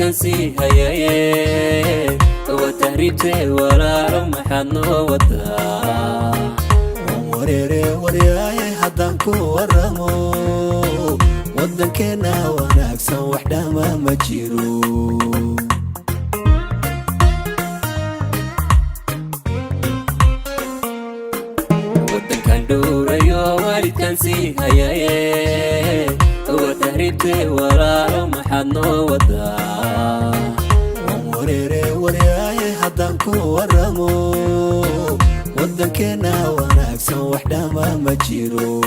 والدكان سي هيايه وتهريبتي ولا محنو ودا وريري ورياي حدان كو ورمو ودنكنا وناكسن وحده ما جيرو ودنكان دوريو والدكان سي هيايه وتهريبتي ولا محنو ودا وريري ورياي حدان كو ورمو ودنكنا وناكسن وحده ما جيرو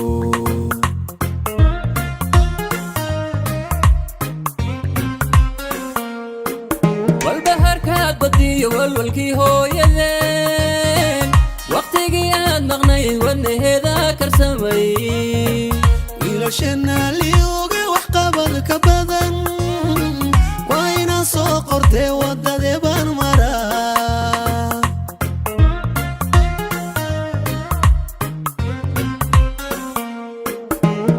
والبحر كبدي والولكي هو يدين وقتي قاد مغني والنهذا كرسمي إلى شنا ليوغا وحقبل كبدن وين سوقرتي وددي بالمرا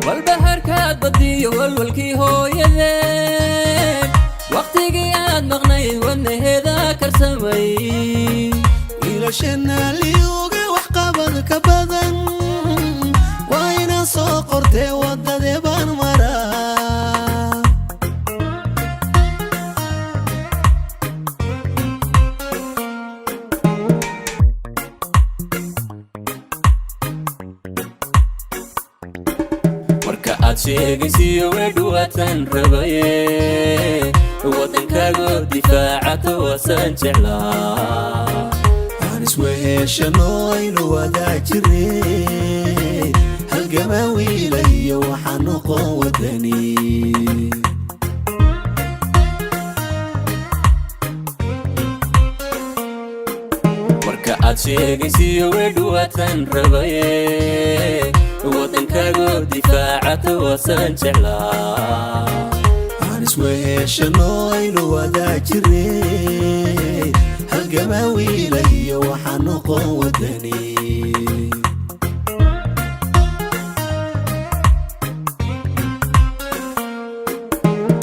والبحر كبدي والولكي هو يدين وقتي قاد مغني والنهذا كرسمي إلى شنا ليوغا وحقبل كبدن وين سوقرتي وددي بالمرا marka sheegaysiyo weedhuwatan rabaye wadankaago difaacato wasan jeclaa isweeshano inu wadaa jirey halgamaa wiilayo waxaa noqon wadani marka aad sheegaysiyo weedhuwatan rabaye wadankaago difaacato wasan jeclaa isweeshano inu wadaa jirey halgamaa wiilayo waxaa noqon wadani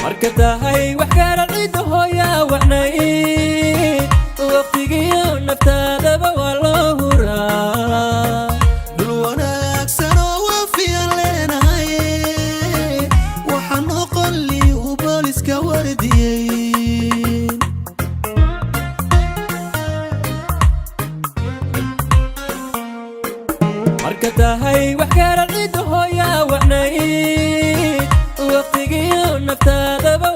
marka tahay wax kala cido hooyaa wacnay waqtigiyo naftaadaba waa loo huraa dul wanaagsan oo wafiyan leenahay waxaa noqon lii uu booliska wardiyey marka tahay wax kala cido hooyaa wacnay waqtigiyo naftaadaba